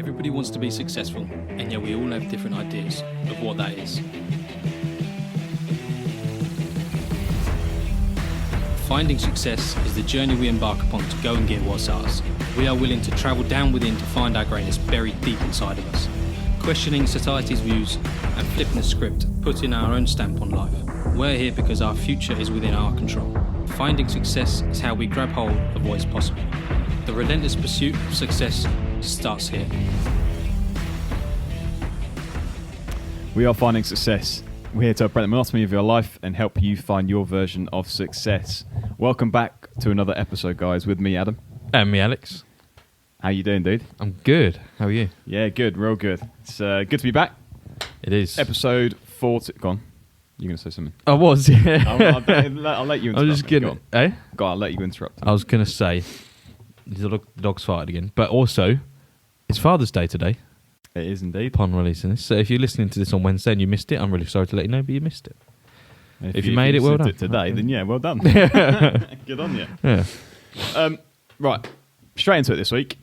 Everybody wants to be successful, and yet we all have different ideas of what that is. Finding success is the journey we embark upon to go and get what's ours. We are willing to travel down within to find our greatness buried deep inside of us, questioning society's views and flipping the script, putting our own stamp on life. We're here because our future is within our control. Finding success is how we grab hold of what is possible. The relentless pursuit of success starts here. We are finding success. We're here to break the monotony of your life and help you find your version of success. Welcome back to another episode, guys, with me, Adam. And me, Alex. How you doing, dude? I'm good. How are you? Yeah, good, real good. It's good to be back. It is. Episode 40. Go on. You're going to say something. I was, yeah. I'll let you interrupt. I was just kidding. Eh? Go on, I'll let you interrupt. I was going to say, the dog's farted again. But also, it's Father's Day today. It is indeed. Upon releasing this. So if you're listening to this on Wednesday and you missed it, I'm really sorry to let you know, but you missed it. If you made it, well done. Today, then yeah, well done. Good on you. Yeah. Right, straight into it this week.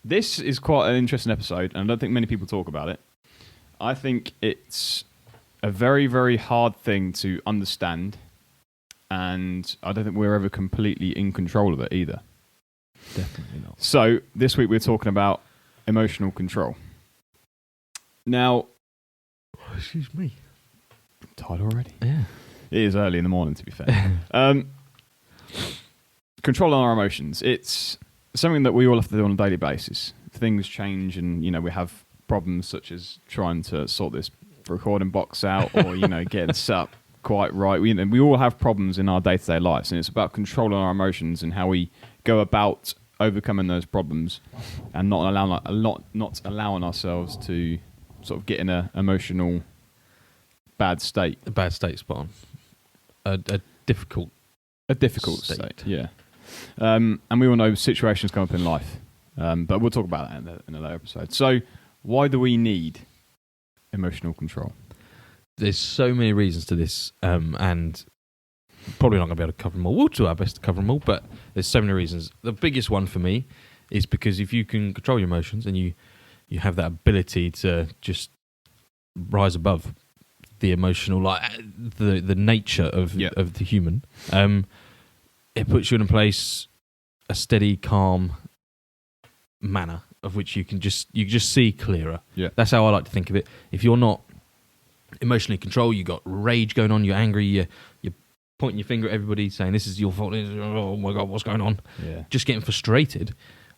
This is quite an interesting episode, and I don't think many people talk about it. I think it's a very, very hard thing to understand, and I don't think we're ever completely in control of it either. Definitely not. So, this week we're talking about emotional control. Now... Excuse me. I'm tired already? Yeah. It is early in the morning, to be fair. Controlling our emotions. It's something that we all have to do on a daily basis. Things change and, we have problems such as trying to sort this recording box out or, getting this up quite right. We all have problems in our day-to-day lives, and it's about controlling our emotions and how we go about overcoming those problems and not allowing ourselves to sort of get in an emotional bad state. A bad state, spot on. A difficult state. Yeah. And we all know situations come up in life, but we'll talk about that in a later episode. So, why do we need emotional control? There's so many reasons to this, and probably not going to be able to cover them all. We'll do our best to cover them all, but there's so many reasons. The biggest one for me is because if you can control your emotions and you have that ability to just rise above the emotional, like the nature of the human, it puts you in a place, a steady, calm manner of which you can just see clearer. Yeah, that's how I like to think of it. If you're not emotionally controlled, you got rage going on, you're angry, you're pointing your finger at everybody, saying this is your fault. Oh my God, what's going on? Yeah, just getting frustrated.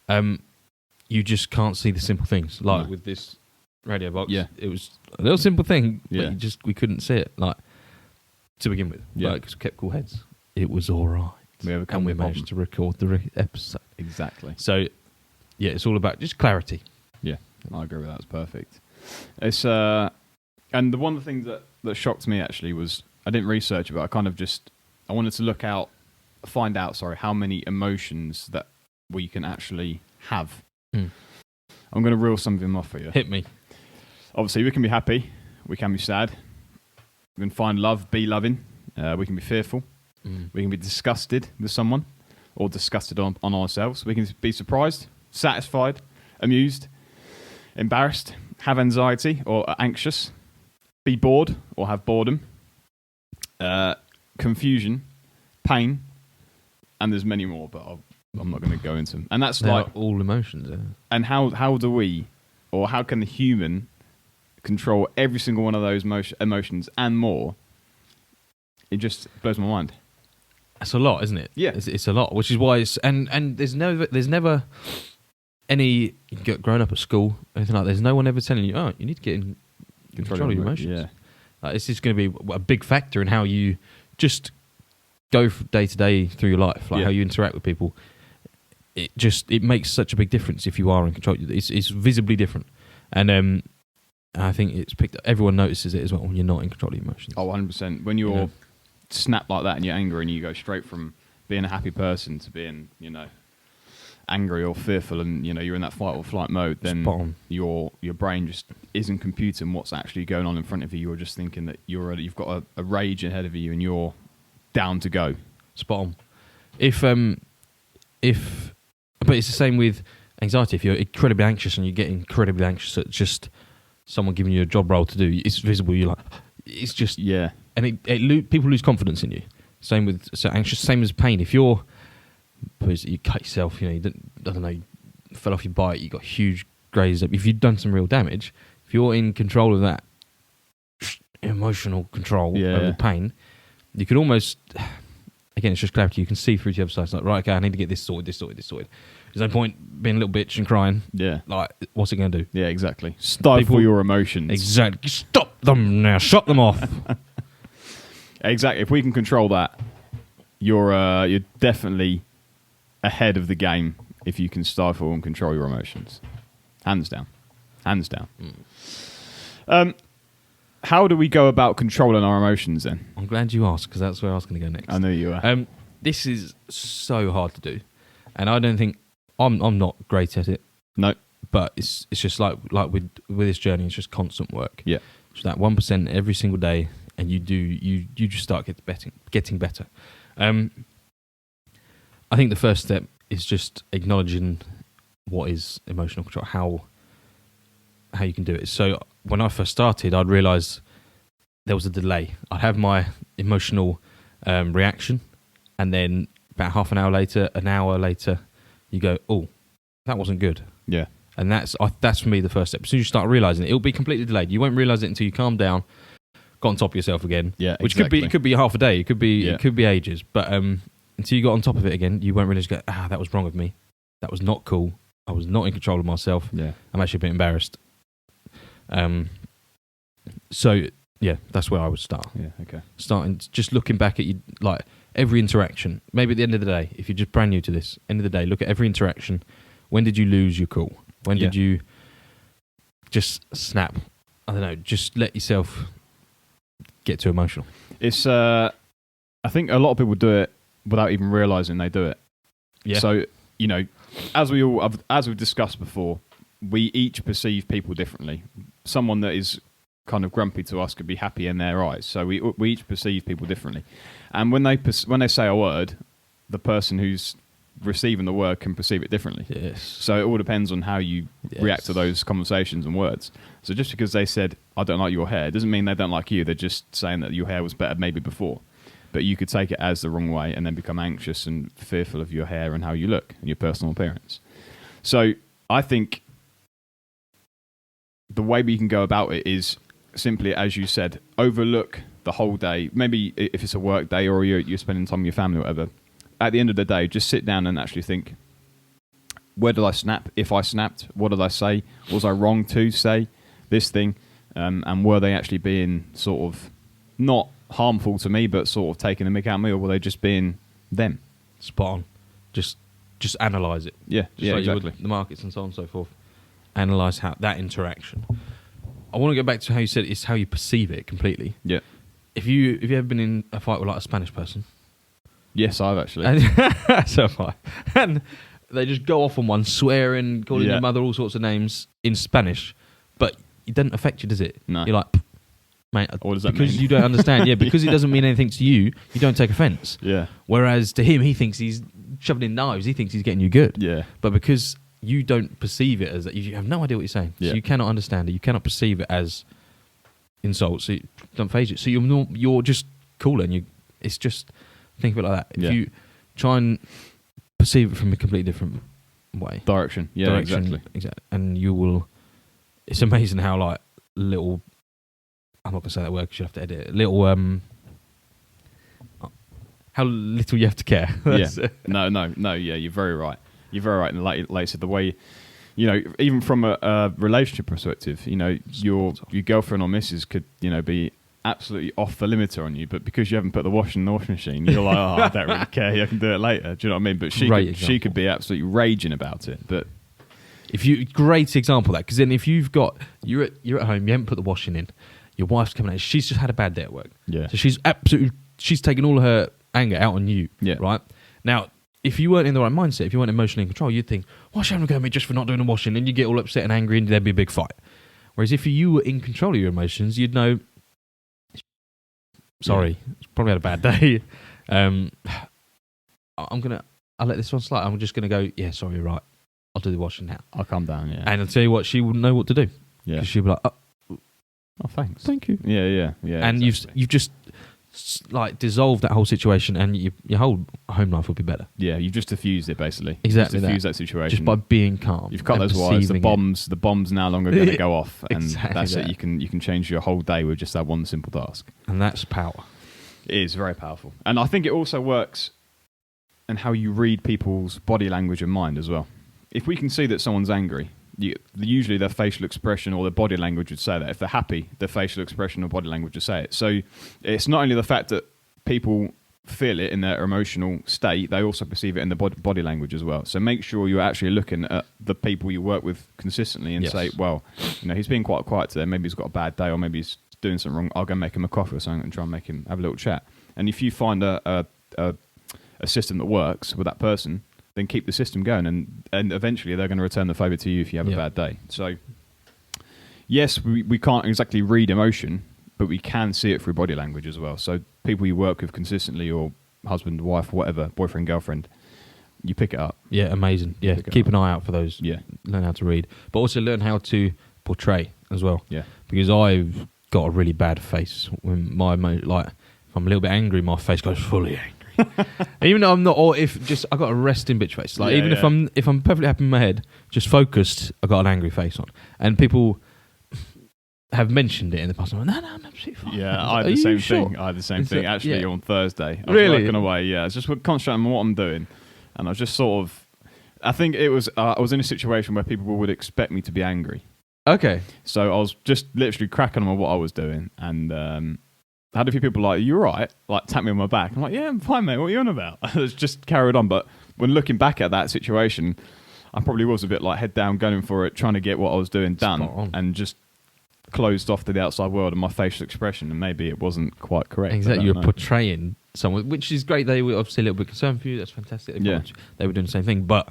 You just can't see the simple things. Like with this radio box, it was a little simple thing, but we couldn't see it. Like to begin with, because we kept cool heads. It was all right. We managed to record the episode. Exactly. So, it's all about just clarity. Yeah, I agree with that. It's perfect. It's and one of the things that shocked me actually was I didn't research it, but I wanted to find out how many emotions that we can actually have. I'm going to reel some of them off for you. Hit me. Obviously, we can be happy. We can be sad. We can find love, be loving. We can be fearful. We can be disgusted with someone or disgusted on ourselves. We can be surprised, satisfied, amused, embarrassed, have anxiety or anxious, be bored or have boredom, confusion, pain, and there's many more, but I'm not going to go into them. And that's They're all emotions. Yeah. And how do we, or how can the human control every single one of those emotions and more? It just blows my mind. That's a lot, isn't it? Yeah, it's a lot, which is why it's and there's never any growing up at school anything like that, there's no one ever telling you, you need to get in control of your emotions. Yeah, it's just going to be a big factor in how you just go day to day through your life, how you interact with people. It makes such a big difference if you are in control. It's visibly different, and I think it's picked up. Everyone notices it as well when you're not in control of your emotions. Oh, 100%. When you're snap like that and you're angry and you go straight from being a happy person to being, angry or fearful and, you're in that fight or flight mode, then your brain just isn't computing what's actually going on in front of you. You're just thinking that you've got a rage ahead of you and you're down to go. Spot on. But it's the same with anxiety. If you're incredibly anxious and you get incredibly anxious at just someone giving you a job role to do, it's visible. You're like, it's just and people lose confidence in you. Same with anxious. Same as pain. If you cut yourself, you don't know, you fell off your bike, you got huge grazes up. If you've done some real damage, if you're in control of that emotional control over pain, you could almost, again, it's just clarity. You can see through to the other side. It's like, right, okay, I need to get this sorted. There's no point being a little bitch and crying. Yeah. Like, what's it going to do? Yeah, exactly. Stifle your emotions. Exactly. Stop them now. Shut them off. Exactly. If we can control that, you're definitely ahead of the game if you can stifle and control your emotions. Hands down. How do we go about controlling our emotions then? I'm glad you asked, because that's where I was going to go next. I knew you were. This is so hard to do, and I don't think I'm not great at it. No, but it's just like with this journey, it's just constant work. Yeah, just that 1% every single day, and you just start getting better. I think the first step is just acknowledging what is emotional control, how you can do it. So when I first started, I'd realise there was a delay. I'd have my emotional reaction, and then about half an hour later, you go, "Oh, that wasn't good." Yeah, and that's for me the first step. As soon as you start realising it, it'll be completely delayed. You won't realise it until you calm down, got on top of yourself again. Yeah, which exactly. could be half a day. It could be ages. But until you got on top of it again, you won't realise. That was wrong of me. That was not cool. I was not in control of myself. Yeah, I'm actually a bit embarrassed. So yeah, that's where I would start. Yeah, okay. Starting just looking back at you, like every interaction. Maybe at the end of the day, if you're just brand new to this, end of the day, look at every interaction. When did you lose your cool? When did you just snap? I don't know. Just let yourself get too emotional. It's. I think a lot of people do it without even realizing they do it. Yeah. So as we've discussed before, we each perceive people differently. Someone that is kind of grumpy to us could be happy in their eyes. So we each perceive people differently, and when they say a word, the person who's receiving the word can perceive it differently. Yes. So it all depends on how you react to those conversations and words. So just because they said, "I don't like your hair," doesn't mean they don't like you. They're just saying that your hair was better maybe before. But you could take it as the wrong way and then become anxious and fearful of your hair and how you look and your personal appearance. So I think the way we can go about it is simply, as you said, overlook the whole day. Maybe if it's a work day or you're spending time with your family or whatever, at the end of the day, just sit down and actually think, where did I snap? If I snapped, what did I say? Was I wrong to say this thing? And were they actually being sort of not harmful to me, but sort of taking a mick out of me, or were they just being them? Spot on. Just analyse it. Yeah, just like exactly. You would the markets and so on and so forth. Analyse how that interaction. I want to go back to how you said it's how you perceive it completely. Yeah. If you ever been in a fight with like a Spanish person? Yes, I've actually. So have I. And they just go off on one, swearing, calling your mother all sorts of names in Spanish, but it doesn't affect you, does it? No. You're like, mate, what does that because mean? you don't understand. Yeah, because it doesn't mean anything to you, you don't take offence. Yeah. Whereas to him, he thinks he's shoving in knives. He thinks he's getting you good. Yeah. But because you don't perceive it as that, you have no idea what you're saying. Yeah. So you cannot understand it. You cannot perceive it as insults. So it don't phase you. So you're just cool, and it's just think of it like that. If you try and perceive it from a completely different way, direction. Yeah, exactly. And you will. It's amazing how like little. I'm not gonna say that word because you have to edit it. Little. How little you have to care. Yeah. No. Yeah, you're very right. You're very right. And like I said, the way, even from a relationship perspective, your girlfriend or missus could, be absolutely off the limiter on you, but because you haven't put the washing in the washing machine, you're like, I don't really care. I can do it later. Do you know what I mean? But she could be absolutely raging about it. But great example of that, because then if you're at home, you haven't put the washing in, your wife's coming out, she's just had a bad day at work. Yeah. So she's taking all of her anger out on you. Yeah. Right? Now, if you weren't in the right mindset, if you weren't emotionally in control, you'd think, why should I go at me just for not doing the washing? And you get all upset and angry and there'd be a big fight. Whereas if you were in control of your emotions, you'd know, sorry, it's probably had a bad day. I'll let this one slide. I'm just going to go, yeah, sorry, you're right. I'll do the washing now. I'll calm down. Yeah. And I'll tell you what, she wouldn't know what to do. Yeah. Because she'll be like, Oh, thanks. thank you. Yeah. And exactly. you've just like dissolved that whole situation, and your whole home life will be better. Yeah, you've just diffused it basically. Exactly Just diffused that situation. Just by being calm. You've cut and those wires. The perceiving it. bomb's no longer going to go off, and Exactly that's that. it. You can change your whole day with just that one simple task. And that's power. It is very powerful, and I think it also works in how you read people's body language and mind as well. If we can see that someone's angry, usually their facial expression or their body language would say that. If they're happy, their facial expression or body language would say it. So it's not only the fact that people feel it in their emotional state, they also perceive it in the body language as well. So make sure you're actually looking at the people you work with consistently and say, well, he's being quite quiet today. Maybe he's got a bad day, or maybe he's doing something wrong. I'll go make him a coffee or something and try and make him have a little chat. And if you find a system that works with that person, then keep the system going, and eventually they're going to return the favour to you if you have a bad day. So yes, we can't exactly read emotion, but we can see it through body language as well. So people you work with consistently, or husband, wife, whatever, boyfriend, girlfriend, you pick it up. Yeah, amazing. Yeah, keep an eye out for those. Yeah. Learn how to read. But also learn how to portray as well. Yeah. Because I've got a really bad face. When if I'm a little bit angry, my face goes fully angry. Even though I'm not, or if just I got a resting bitch face. Like if I'm perfectly happy in my head, just focused, I got an angry face on. And people have mentioned it in the past. I'm like, no, I'm absolutely fine. Yeah, I I had the same thing. I had the same thing actually on Thursday. I was working away. Yeah, I was just concentrating on what I'm doing, and I was just sort of. I think it was. I was in a situation where people would expect me to be angry. Okay. So I was just literally cracking on what I was doing, and I had a few people like, "You right?" Like tap me on my back. I'm like, "Yeah, I'm fine, mate. What are you on about?" I was just carried on. But when looking back at that situation, I probably was a bit like head down, going for it, trying to get what I was doing done, and just closed off to the outside world and my facial expression, and maybe it wasn't quite correct. Exactly, you're portraying someone, which is great. They were obviously a little bit concerned for you. That's fantastic. They were doing the same thing, but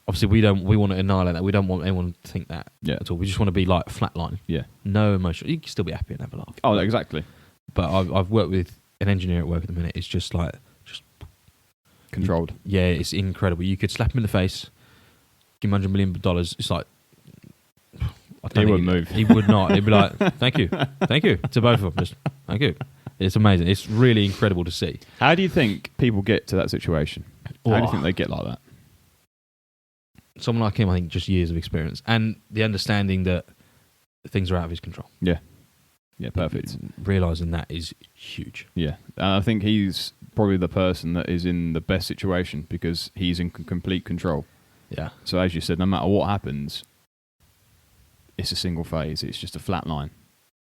obviously we want to annihilate that. We don't want anyone to think that at all. We just want to be like flatline. Yeah, no emotion. You can still be happy and have a laugh. Oh, exactly. But I've worked with an engineer at work at the minute. It's just controlled. Yeah, it's incredible. You could slap him in the face, give him $100 million. It's like. He wouldn't move. He would not. He'd be like, thank you to both of them. Just thank you. It's amazing. It's really incredible to see. How do you think people get to that situation? How do you think they get like that? Someone like him, I think, just years of experience and the understanding that things are out of his control. Yeah. Yeah, perfect. Realising that is huge. Yeah. I think he's probably the person that is in the best situation because he's in complete control. Yeah. So as you said, no matter what happens, it's a single phase. It's just a flat line.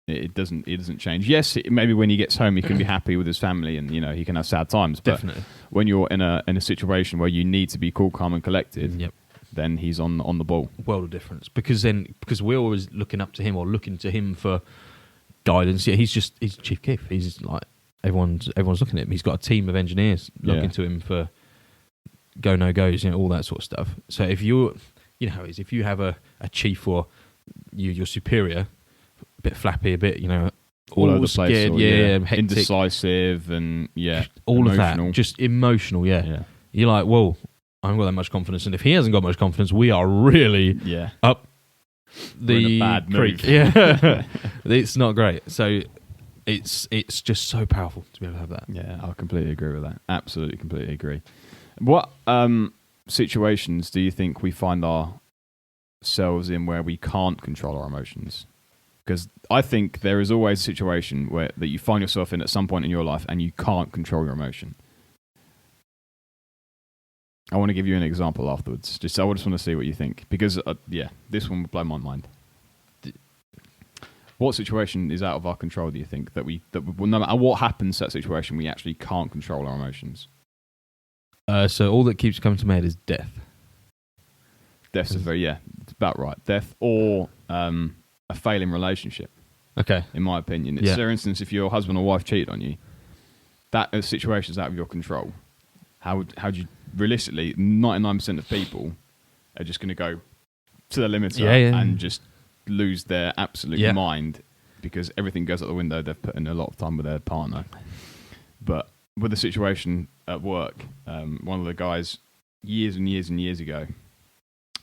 It doesn't change. Yes, maybe when he gets home, he can be happy with his family, and he can have sad times. But definitely, when you're in a situation where you need to be cool, calm, and collected, then he's on the ball. World of difference. Because we're always looking up to him or looking to him for guidance. Yeah, he's Chief Keef. He's like everyone's looking at him. He's got a team of engineers looking to him for go no goes, all that sort of stuff. So if you're, how it is, if you have a chief or your superior, a bit flappy, a bit, all over the place, scared, hectic, indecisive, and all emotional. of that, just emotional. Yeah. You're like, whoa, I haven't got that much confidence, and if he hasn't got much confidence, we are really up the bad creek. Move. Yeah, it's not great. So it's just so powerful to be able to have that. Yeah, I completely agree with that. Absolutely, completely agree. What situations do you think we find ourselves in where we can't control our emotions? Because I think there is always a situation that you find yourself in at some point in your life and you can't control your emotion. I want to give you an example afterwards. I just want to see what you think. Because, this one will blow my mind. What situation is out of our control, do you think? That no matter what happens to that situation, we actually can't control our emotions? So all that keeps coming to my head is death. Death's it's about right. Death or a failing relationship. Okay. In my opinion. For instance, if your husband or wife cheated on you, that situation is out of your control. How do you, realistically, 99% of people are just going to go to the limiter and just lose their absolute mind because everything goes out the window. They've put in a lot of time with their partner. But with the situation at work, one of the guys years and years and years ago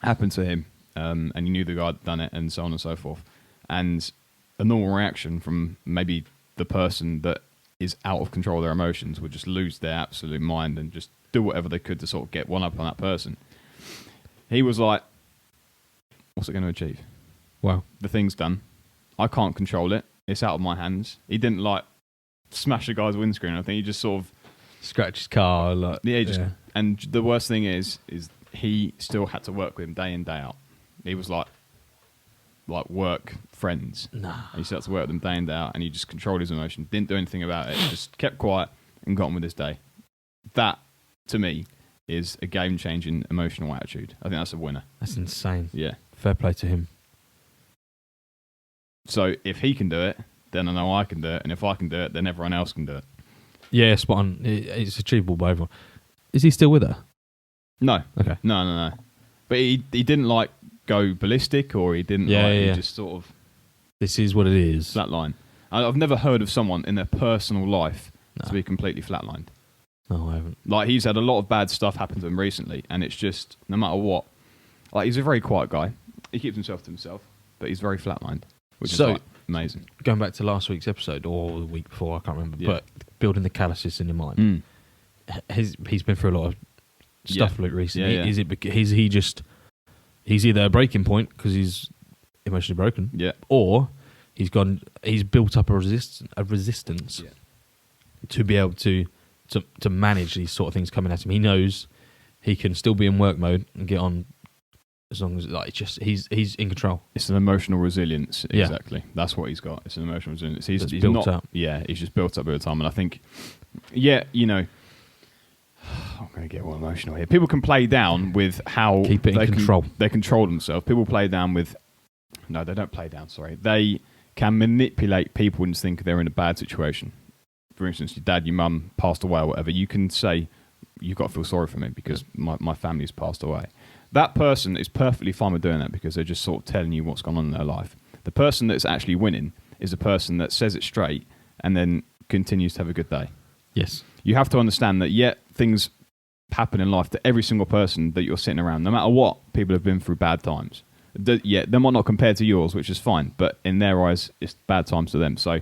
happened to him, and you knew the guy had done it, and so on and so forth. And a normal reaction from maybe the person that is out of control of their emotions would just lose their absolute mind and just do whatever they could to sort of get one up on that person. He was like, what's it going to achieve? Wow. The thing's done. I can't control it. It's out of my hands. He didn't like smash the guy's windscreen. I think he just sort of Scratch his car. Like, yeah. And the worst thing is he still had to work with him day in, day out. He was like work friends. Nah. And he still had to work with them day in, day out, and he just controlled his emotion, didn't do anything about it, just kept quiet and got on with his day. That, to me, is a game-changing emotional attitude. I think that's a winner. That's insane. Yeah. Fair play to him. So if he can do it, then I know I can do it, and if I can do it, then everyone else can do it. Yeah, spot on. It's achievable by everyone. Is he still with her? No. Okay. No. But he didn't like go ballistic, or he didn't he just sort of This is what it is. flatline. I've never heard of someone in their personal life No. to be completely flatlined. No, I haven't. Like, he's had a lot of bad stuff happen to him recently, and it's just, no matter what, like, he's a very quiet guy. He keeps himself to himself, but he's very flatlined, which is like, amazing. Going back to last week's episode, or the week before, I can't remember, Yeah. but building the calluses in your mind. He's been through a lot of stuff recently. Yeah, yeah. Is it because he's either a breaking point because he's emotionally broken, Yeah. or he's built up a resistance Yeah. to be able to manage these sort of things coming at him. He knows he can still be in work mode and get on as long as he's in control. It's an emotional resilience, Yeah. exactly. That's what he's got. It's an emotional resilience. He's built not up. Yeah, he's just built up over time, and I think, you know, I'm going to get all emotional here. People can play down with how Keep it in control. They control themselves. People play down with. No, they don't play down. Sorry, they can manipulate people and think they're in a bad situation. For instance, your dad, your mum passed away or whatever. You can say, "You've got to feel sorry for me because my family's passed away." That person is perfectly fine with doing that because they're just sort of telling you what's gone on in their life. The person that's actually winning is the person that says it straight and then continues to have a good day. Yes. You have to understand that, things happen in life to every single person that you're sitting around. No matter what, people have been through bad times. They might not compare to yours, which is fine, but in their eyes, it's bad times to them. So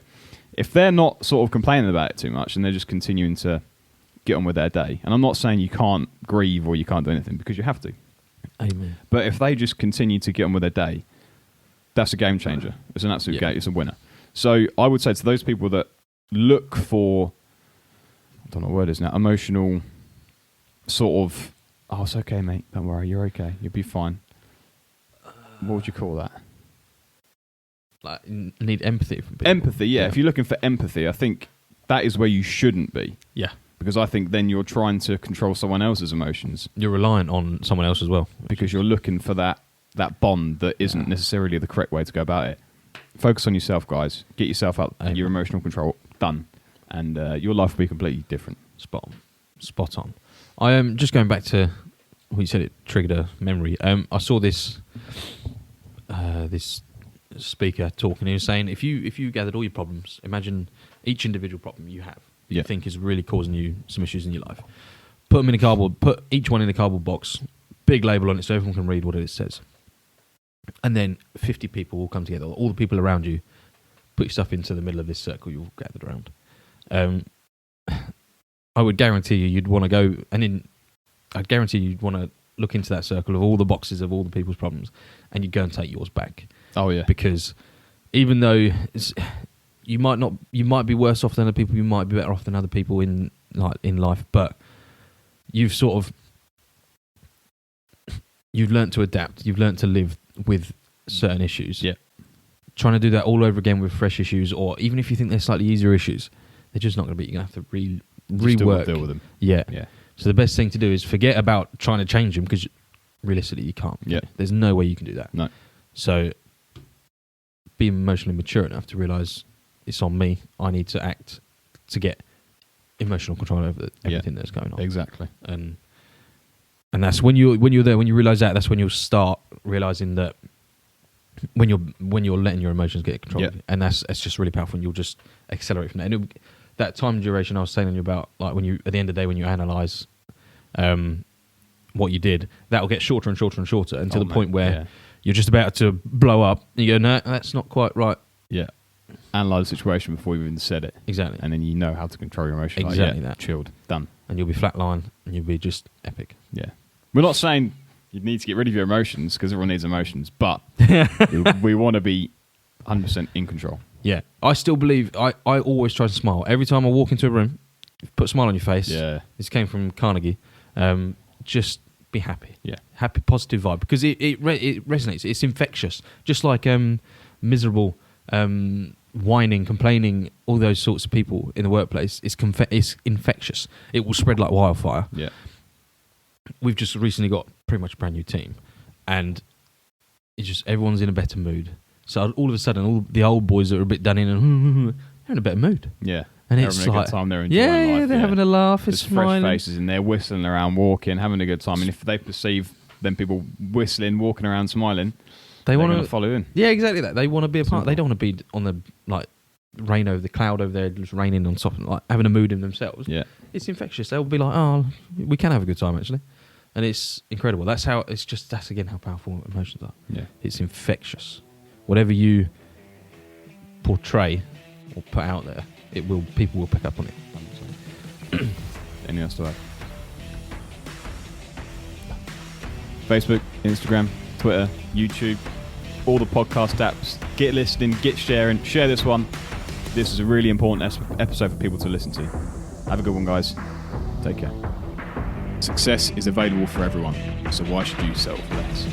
if they're not sort of complaining about it too much and they're just continuing to get on with their day, and I'm not saying you can't grieve or you can't do anything, because you have to. Amen. But if they just continue to get on with their day, that's a game changer. It's an absolute game. It's a winner. So I would say to those people that look for, I don't know what word is now, emotional sort of, oh, it's okay, mate. Don't worry. You're okay. You'll be fine. What would you call that? Like, need empathy from people. Empathy, yeah. If you're looking for empathy, I think that is where you shouldn't be. Yeah. Because I think then you're trying to control someone else's emotions. You're reliant on someone else as well. Because you're looking for that bond that isn't necessarily the correct way to go about it. Focus on yourself, guys. Get yourself up, your emotional control done, and your life will be completely different. Spot on. I am just going back to what you said. It triggered a memory. I saw this speaker talking. He was saying, if you gathered all your problems, imagine each individual problem you have, you think is really causing you some issues in your life. Put them in a cardboard. Put each one in a cardboard box. Big label on it so everyone can read what it says. And then 50 people will come together. All the people around you. Put your stuff into the middle of this circle you've gathered around. I would guarantee you'd want to go, and I'd guarantee you'd want to look into that circle of all the boxes of all the people's problems, and you'd go and take yours back. Oh yeah. Because even though you might be worse off than other people, you might be better off than other people in life, but you've learnt to adapt. You've learnt to live with certain issues. Yeah. Trying to do that all over again with fresh issues, or even if you think they're slightly easier issues, they're just not going to be. You're going to have to rework. Deal with them. Yeah. Yeah. So the best thing to do is forget about trying to change them, because realistically you can't. Yeah. There's no way you can do that. No. So be emotionally mature enough to realise it's on me. I need to act to get emotional control over everything that's going on. Exactly. And that's when you're there, when you realise that's when you'll start realising that when you're letting your emotions get control of you. And that's just really powerful, and you'll just accelerate from that. And that time duration I was saying to you about, like when you at the end of the day when you analyse what you did, that'll get shorter and shorter and shorter until Oh, the mate, point where yeah. you're just about to blow up. And you go, no, that's not quite right. Yeah. Analyze the situation before you even said it. Exactly. And then you know how to control your emotions. Exactly Like, yeah, that. Chilled. Done. And you'll be flatline and you'll be just epic. Yeah. We're not saying you need to get rid of your emotions because everyone needs emotions, but we want to be 100% in control. Yeah. I still believe, I always try to smile. Every time I walk into a room, put a smile on your face. Yeah. This came from Carnegie. Just be happy. Yeah. Happy, positive vibe. Because it resonates. It's infectious. Just like miserable, whining, complaining, all those sorts of people in the workplace. It's infectious. It will spread like wildfire. Yeah. We've just recently got pretty much a brand new team. And it's just everyone's in a better mood. So all of a sudden, all the old boys that are a bit done in and they're in a better mood. Yeah. And They're it's having a like, good time. They're enjoying life. they're having a laugh. There's It's smiling. fresh faces in there, whistling around, walking, having a good time. And if they perceive them people whistling, walking around, smiling, They they're want going to follow in. Yeah, exactly that. They want to be a part. Simple. They don't want to be on the like rain over the cloud over there, just raining on top, and like having a mood in themselves. Yeah. It's infectious. They'll be like, oh, we can have a good time actually, and it's incredible. That's how. That's again how powerful emotions are. Yeah. It's infectious. Whatever you portray or put out there, people will pick up on it. Anything else to add? Facebook, Instagram, Twitter, YouTube, all the podcast apps. Get listening, get sharing, share this one. This is a really important episode for people to listen to. Have a good one, guys. Take care. Success is available for everyone, so why should you settle for less?